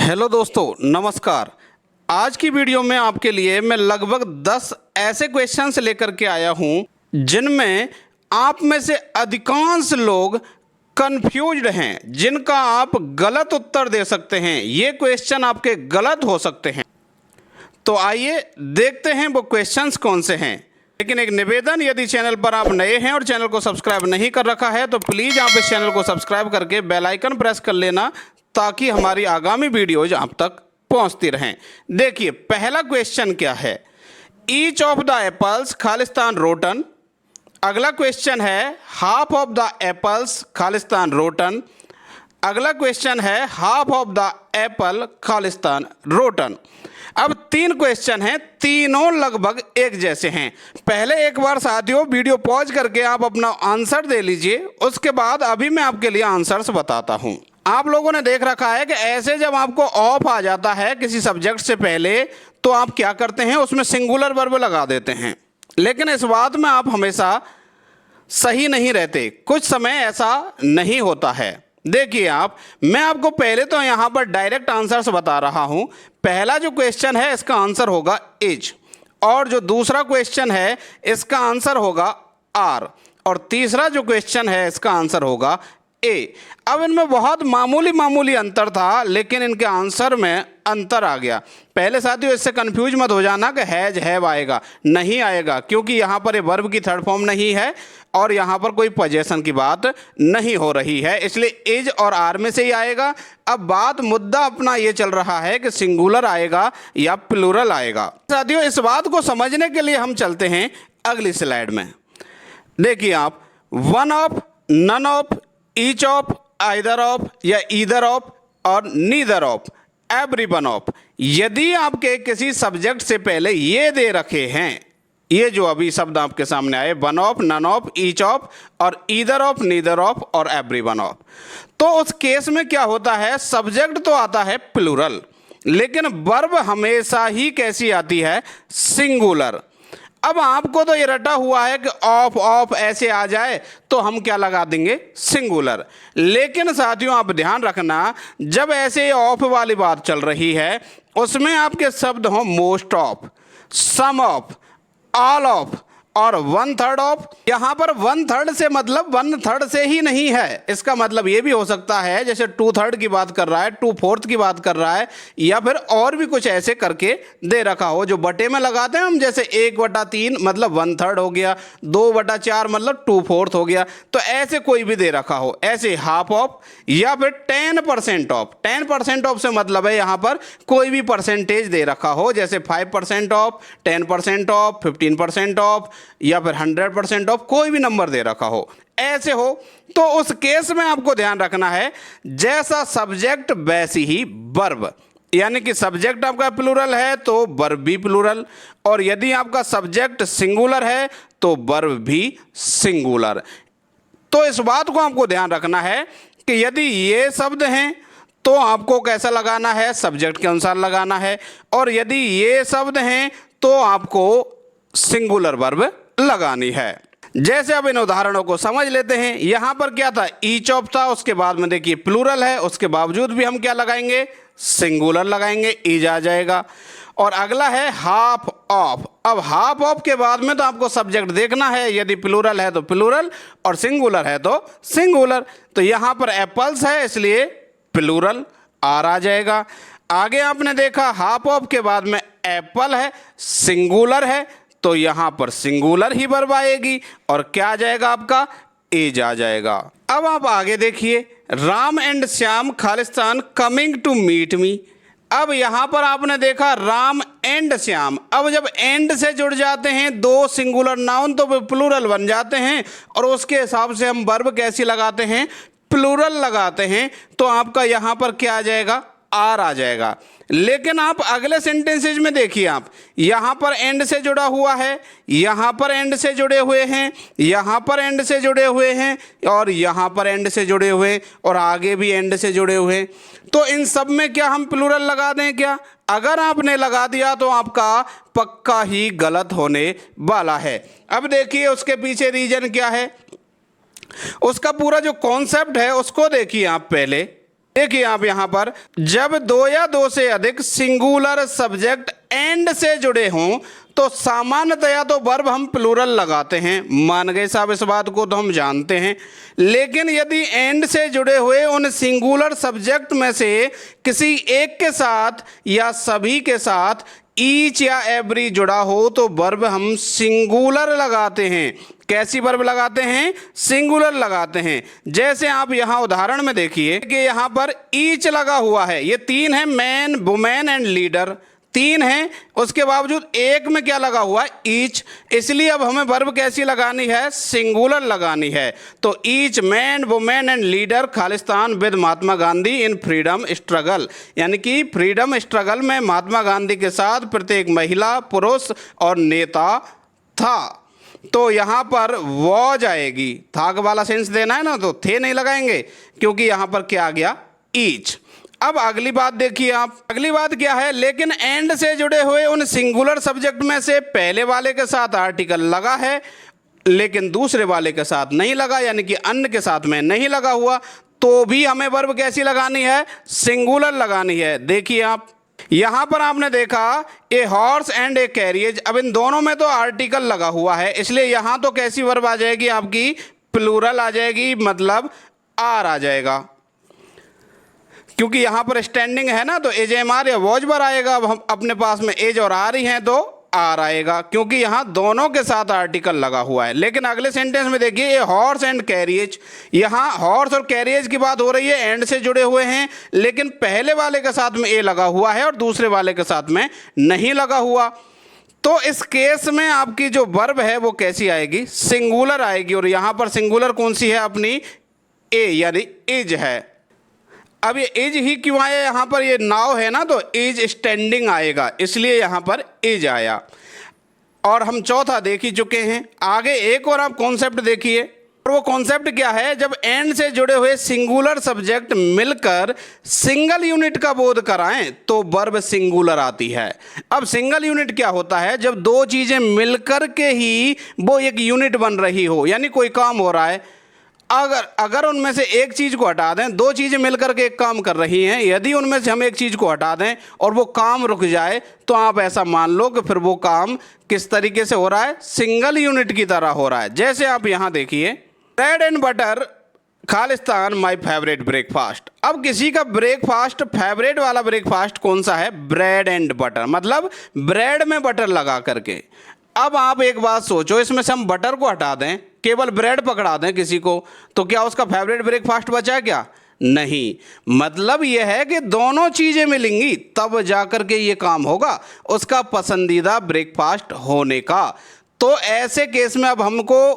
Hello दोस्तों, नमस्कार। आज की वीडियो में आपके लिए मैं लगभग 10 ऐसे क्वेश्चंस लेकर के आया हूं जिनमें आप में से अधिकांश लोग कंफ्यूज्ड हैं, जिनका आप गलत उत्तर दे सकते हैं। ये क्वेश्चन आपके गलत हो सकते हैं। तो आइए देखते हैं वो क्वेश्चंस कौन से हैं। लेकिन एक निवेदन, यदि चैनल पर आप नए हैं और चैनल को सब्सक्राइब नहीं कर रखा है तो प्लीज़ आप इस चैनल को सब्सक्राइब करके बेल आइकन प्रेस कर लेना, ताकि हमारी आगामी वीडियोज आप तक पहुंचती रहें। देखिए पहला क्वेश्चन क्या है। Each of the apples Khalistan rotten. अगला क्वेश्चन है half of the apples Khalistan rotten. अगला क्वेश्चन है half of the Apple Khalistan rotten. अब 3 क्वेश्चन हैं, तीनों लगभग एक जैसे हैं। पहले एक बार साथियों वीडियो पॉज करके आप अपना आंसर दे लीजिए, उसके बाद अभी मैं आपके लिए आंसर्स बताता हूं। आप लोगों ने देख रखा है कि ऐसे जब आपको ऑफ आ जाता है किसी सब्जेक्ट से पहले तो आप क्या करते हैं, उसमें सिंगुलर वर्ब लगा देते हैं। लेकिन इस बात में आप हमेशा सही नहीं रहते, कुछ समय ऐसा नहीं होता है। देखिए मैं आपको पहले तो यहाँ पर डायरेक्ट आंसर्स बता रहा हूँ। पहला जो क्वेश्चन है इसका आंसर होगा इज, और जो दूसरा क्वेश्चन है इसका आंसर होगा आर, और तीसरा जो क्वेश्चन है इसका आंसर होगा ए। अब इनमें बहुत मामूली अंतर था, लेकिन इनके आंसर में अंतर आ गया। पहले साथियों इससे कंफ्यूज मत हो जाना कि हैज हैव आएगा, नहीं आएगा, क्योंकि यहाँ पर ये वर्ब की थर्ड फॉर्म नहीं है और यहाँ पर कोई पोजेशन की बात नहीं हो रही है, इसलिए इज और आर में से ही आएगा। अब मुद्दा अपना ये चल रहा है कि सिंगुलर आएगा या प्लूरल आएगा। साथियों इस बात को समझने के लिए हम चलते हैं अगली स्लाइड में। देखिए one of, none of, each of, either of या ईदर ऑफ और neither of, every one of. यदि आपके किसी सब्जेक्ट से पहले ये दे रखे हैं, ये जो अभी शब्द आपके सामने आए, one of, none of, each of और ईदर ऑफ, नीदर ऑफ और एवरी वन ऑफ, तो उस केस में क्या होता है, सब्जेक्ट तो आता है प्लूरल, लेकिन वर्ब हमेशा ही कैसी आती है, सिंगुलर। अब आपको तो ये रटा हुआ है कि ऑफ ऑफ ऐसे आ जाए तो हम क्या लगा देंगे, सिंगुलर। लेकिन साथियों आप ध्यान रखना, जब ऐसे ऑफ वाली बात चल रही है उसमें आपके शब्द हों most of, some of, all of और 1/3 ऑफ। यहाँ पर 1/3 से मतलब 1/3 से ही नहीं है, इसका मतलब ये भी हो सकता है जैसे 2/3 की बात कर रहा है, 2/4 की बात कर रहा है, या फिर और भी कुछ ऐसे करके दे रखा हो। जो बटे में लगाते हैं हम, जैसे 1/3 मतलब 1/3 हो गया, 2/4 मतलब 2/4 हो गया, तो ऐसे कोई भी दे रखा हो, ऐसे हाफ ऑफ या फिर 10% ऑफ। 10% ऑफ से मतलब है यहाँ पर कोई भी परसेंटेज दे रखा हो, जैसे 5% ऑफ, 10% ऑफ, 15% ऑफ या फिर 100% ऑफ, कोई भी नंबर दे रखा हो, ऐसे हो तो उस केस में आपको ध्यान रखना है जैसा सब्जेक्ट वैसी ही वर्ब। यानी कि सब्जेक्ट आपका प्लूरल है तो वर्ब भी प्लूरल, और यदि आपका सब्जेक्ट सिंगुलर है तो वर्ब भी सिंगुलर। तो इस बात को आपको ध्यान रखना है कि यदि ये शब्द हैं तो आपको कैसा लगाना है, सब्जेक्ट के अनुसार लगाना है, और यदि ये शब्द हैं तो आपको सिंगुलर वर्ब लगानी है। जैसे अब इन उदाहरणों को समझ लेते हैं। यहाँ पर क्या था, ईच ऑफ था, उसके बाद में देखिए प्लूरल है, उसके बावजूद भी हम क्या लगाएंगे, सिंगुलर लगाएंगे, ईज आ जाएगा। और अगला है हाफ ऑफ। अब हाफ ऑफ के बाद में तो आपको सब्जेक्ट देखना है, यदि प्लूरल है तो प्लूरल और सिंगुलर है तो सिंगुलर। तो यहाँ पर एप्पल्स है इसलिए प्लूरल, आर आ जाएगा। आगे आपने देखा हाफ ऑफ के बाद में एप्पल है, सिंगुलर है, तो यहाँ पर सिंगुलर ही वर्ब आएगी और क्या आ जाएगा आपका, एज आ जाएगा। अब आप आगे देखिए, राम एंड श्याम खालिस्तान कमिंग टू मीट मी। अब यहाँ पर आपने देखा राम एंड श्याम। अब जब एंड से जुड़ जाते हैं दो सिंगुलर नाउन तो प्लूरल बन जाते हैं, और उसके हिसाब से हम वर्ब कैसी लगाते हैं, प्लूरल लगाते हैं। तो आपका यहाँ पर क्या आ जाएगा, आर आ जाएगा। लेकिन आप अगले सेंटेंसेज में देखिए, आप यहाँ पर एंड से जुड़ा हुआ है, यहाँ पर एंड से जुड़े हुए हैं, यहाँ पर एंड से जुड़े हुए हैं, और यहाँ पर एंड से जुड़े हुए हैं, और आगे भी एंड से जुड़े हुए हैं। तो इन सब में क्या हम प्लूरल लगा दें क्या? अगर आपने लगा दिया तो आपका पक्का ही गलत होने वाला है। अब देखिए उसके पीछे रीजन क्या है, उसका पूरा जो कॉन्सेप्ट है उसको देखिए आप पहले। देखिए आप यहाँ पर जब दो या दो से अधिक सिंगुलर सब्जेक्ट एंड से जुड़े हों तो सामान्यतया तो वर्ब हम प्लूरल लगाते हैं। मान गए साहब, इस बात को तो हम जानते हैं। लेकिन यदि एंड से जुड़े हुए उन सिंगुलर सब्जेक्ट में से किसी एक के साथ या सभी के साथ ईच या एवरी जुड़ा हो तो वर्ब हम सिंगुलर लगाते हैं। कैसी वर्ब लगाते हैं? सिंगुलर लगाते हैं। जैसे आप यहाँ उदाहरण में देखिए कि यहाँ पर ईच लगा हुआ है, ये तीन है, मैन, वुमेन एंड लीडर, तीन है। उसके बावजूद एक में क्या लगा हुआ है? ईच। इसलिए अब हमें वर्ब कैसी लगानी है? सिंगुलर लगानी है। तो each man, women and leader Khalistan with Mahatma Gandhi in freedom struggle, यानी कि फ्रीडम स्ट्रगल में महात्मा गांधी के साथ प्रत्येक महिला, पुरुष और नेता था। तो यहाँ पर वॉज आएगी, था वाला सेंस देना है ना, तो थे नहीं लगाएंगे क्योंकि यहाँ पर क्या आ गया? ईच। अब अगली बात देखिए आप, अगली बात क्या है? लेकिन एंड से जुड़े हुए उन सिंगुलर सब्जेक्ट में से पहले वाले के साथ आर्टिकल लगा है लेकिन दूसरे वाले के साथ नहीं लगा, यानी कि अन्य के साथ में नहीं लगा हुआ, तो भी हमें वर्ब कैसी लगानी है? सिंगुलर लगानी है। देखिए आप यहां पर आपने देखा a horse and A carriage, अब इन दोनों में तो आर्टिकल लगा हुआ है, इसलिए यहां तो कैसी वर्ब आ जाएगी आपकी? प्लूरल आ जाएगी, मतलब आर आ जाएगा, क्योंकि यहां पर स्टैंडिंग है ना, तो एज एम आर या वॉज बर आएगा। अब हम अपने पास में एज और आर ही हैं तो आर आएगा, क्योंकि यहां दोनों के साथ आर्टिकल लगा हुआ है। लेकिन अगले सेंटेंस में देखिए ए हॉर्स एंड कैरियज, यहां हॉर्स और कैरियज की बात हो रही है, एंड से जुड़े हुए हैं, लेकिन पहले वाले के साथ में ए लगा हुआ है और दूसरे वाले के साथ में नहीं लगा हुआ। तो इस केस में आपकी जो वर्ब है वो कैसी आएगी? सिंगुलर आएगी। और यहां पर सिंगुलर कौन सी है? अपनी ए, यानी इज है। अब ये इज ही क्यों आया? यहाँ पर ये नाउ है ना, तो इज स्टैंडिंग आएगा, इसलिए यहाँ पर इज आया। और हम चौथा देख ही चुके हैं। आगे एक और आप कॉन्सेप्ट देखिए, और वो कॉन्सेप्ट क्या है? जब एंड से जुड़े हुए सिंगुलर सब्जेक्ट मिलकर सिंगल यूनिट का बोध कराएं तो वर्ब सिंगुलर आती है। अब सिंगल यूनिट क्या होता है? जब दो चीज़ें मिलकर के ही वो एक यूनिट बन रही हो, यानी कोई काम हो रहा है, अगर उनमें से एक चीज़ को हटा दें, दो चीज़ें मिलकर के एक काम कर रही हैं, यदि उनमें से हम एक चीज़ को हटा दें और वो काम रुक जाए तो आप ऐसा मान लो कि फिर वो काम किस तरीके से हो रहा है? सिंगल यूनिट की तरह हो रहा है। जैसे आप यहाँ देखिए, bread and butter Khalistan my favourite breakfast. अब किसी का ब्रेकफास्ट, फेवरेट वाला ब्रेकफास्ट कौन सा है? ब्रेड एंड बटर, मतलब ब्रेड में बटर लगा करके। अब आप एक बात सोचो, इसमें से हम बटर को हटा दें, केवल ब्रेड पकड़ा दें किसी को, तो क्या उसका फेवरेट ब्रेकफास्ट बचा क्या? नहीं। मतलब यह है कि दोनों चीज़ें मिलेंगी तब जाकर के ये काम होगा उसका पसंदीदा ब्रेकफास्ट होने का। तो ऐसे केस में अब हमको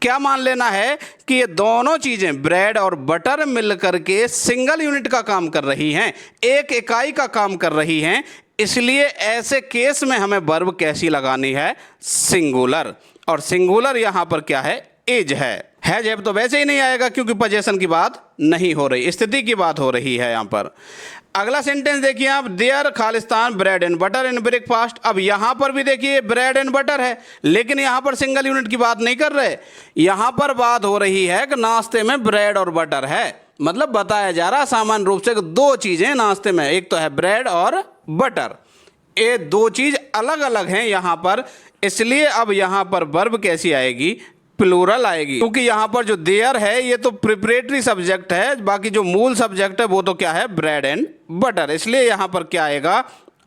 क्या मान लेना है कि ये दोनों चीज़ें ब्रेड और बटर मिल करके सिंगल यूनिट का काम कर रही हैं, एक इकाई का काम कर रही हैं। इसलिए ऐसे केस में हमें वर्ब कैसी लगानी है? सिंगुलर। और सिंगुलर यहाँ पर क्या है? इज है जब तो वैसे ही नहीं आएगा क्योंकि पोजीशन की बात नहीं हो रही, स्थिति की बात हो रही है यहाँ पर। अगला सेंटेंस देखिए आप, देयर खालिस्तान bread and butter in breakfast. अब यहाँ पर भी देखिए ब्रेड एंड बटर है, लेकिन यहाँ पर सिंगल यूनिट की बात नहीं कर रहे, यहाँ पर बात हो रही है कि नाश्ते में ब्रेड और बटर है। मतलब बताया जा रहा सामान्य रूप से दो चीज़ें नाश्ते में, एक तो है ब्रेड और बटर, ये दो चीज़ अलग अलग हैं यहाँ पर। इसलिए अब यहाँ पर वर्ब कैसी आएगी? प्लूरल आएगी, क्योंकि यहाँ पर जो देयर है ये तो प्रिपरेटरी सब्जेक्ट है, बाकी जो मूल सब्जेक्ट है वो तो क्या है? Bread and butter. इसलिए यहाँ पर क्या आएगा?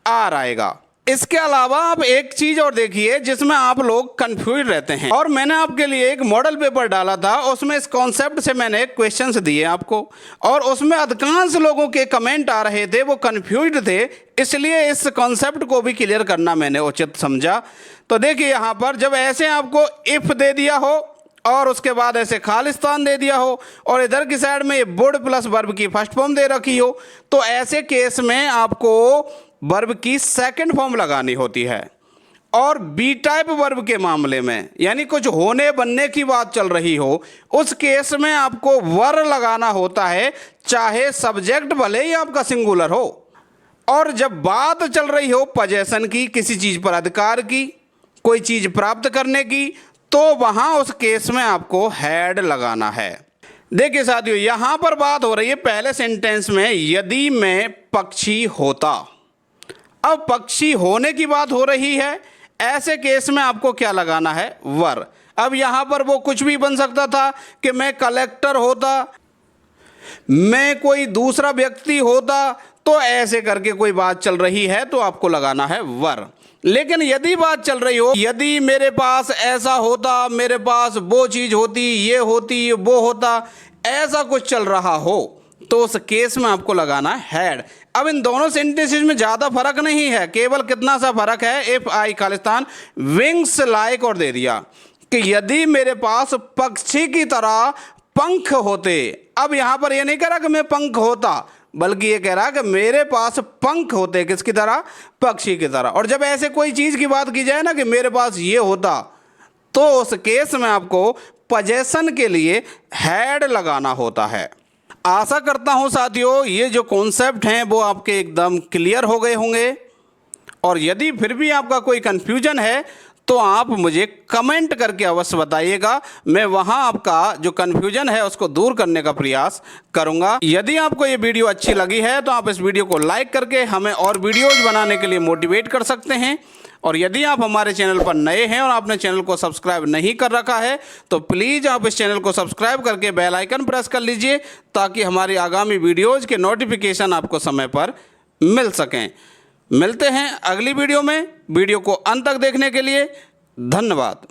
आर आएगा। इसके अलावा आप एक चीज और देखिए जिसमें आप लोग कंफ्यूज रहते हैं, और मैंने आपके लिए एक मॉडल पेपर डाला था, उसमें इस कॉन्सेप्ट से मैंने क्वेश्चंस दिए आपको, और उसमें अधिकांश लोगों के कमेंट आ रहे थे, वो कंफ्यूज थे, इसलिए इस कॉन्सेप्ट को भी क्लियर करना मैंने उचित समझा। तो देखिए यहाँ पर जब ऐसे आपको इफ दे दिया हो और उसके बाद ऐसे खालिस्तान दे दिया हो और इधर की साइड में ये वुड प्लस वर्ब की फर्स्ट फॉर्म दे रखी हो, तो ऐसे केस में आपको वर्ब की सेकंड फॉर्म लगानी होती है। और बी टाइप वर्ब के मामले में, यानी कुछ होने बनने की बात चल रही हो, उस केस में आपको वर लगाना होता है, चाहे सब्जेक्ट भले ही आपका सिंगुलर हो। और जब बात चल रही हो पोजीशन की, किसी चीज़ पर अधिकार की, कोई चीज़ प्राप्त करने की, तो वहाँ उस केस में आपको हैड लगाना है। देखिए साथियों, यहां पर बात हो रही है पहले सेंटेंस में यदि मैं पक्षी होता। अब पक्षी होने की बात हो रही है, ऐसे केस में आपको क्या लगाना है? वर। अब यहां पर वो कुछ भी बन सकता था कि मैं कलेक्टर होता, मैं कोई दूसरा व्यक्ति होता, तो ऐसे करके कोई बात चल रही है तो आपको लगाना है वर। लेकिन यदि बात चल रही हो यदि मेरे पास ऐसा होता, मेरे पास वो चीज होती, ये होती, वो होता, ऐसा कुछ चल रहा हो, तो उस केस में आपको लगाना है हैड। अब इन दोनों सेंटेंसेस में ज़्यादा फर्क नहीं है, केवल कितना सा फर्क है, if I Khalistan wings like और दे दिया कि यदि मेरे पास पक्षी की तरह पंख होते। अब यहां पर यह नहीं कह रहा कि मैं पंख होता, बल्कि ये कह रहा कि मेरे पास पंख होते, किसकी तरह? पक्षी की तरह। और जब ऐसे कोई चीज़ की बात की जाए ना कि मेरे पास ये होता, तो उस केस में आपको पजेशन के लिए हैड लगाना होता है। आशा करता हूं साथियों ये जो कॉन्सेप्ट हैं वो आपके एकदम क्लियर हो गए होंगे। और यदि फिर भी आपका कोई कन्फ्यूजन है तो आप मुझे कमेंट करके अवश्य बताइएगा, मैं वहां आपका जो कन्फ्यूजन है उसको दूर करने का प्रयास करूंगा। यदि आपको ये वीडियो अच्छी लगी है तो आप इस वीडियो को लाइक करके हमें और वीडियोज बनाने के लिए मोटिवेट कर सकते हैं। और यदि आप हमारे चैनल पर नए हैं और आपने चैनल को सब्सक्राइब नहीं कर रखा है तो प्लीज़ आप इस चैनल को सब्सक्राइब करके बेल आइकन प्रेस कर लीजिए, ताकि हमारी आगामी वीडियोज़ के नोटिफिकेशन आपको समय पर मिल सकें। मिलते हैं अगली वीडियो में। वीडियो को अंत तक देखने के लिए धन्यवाद।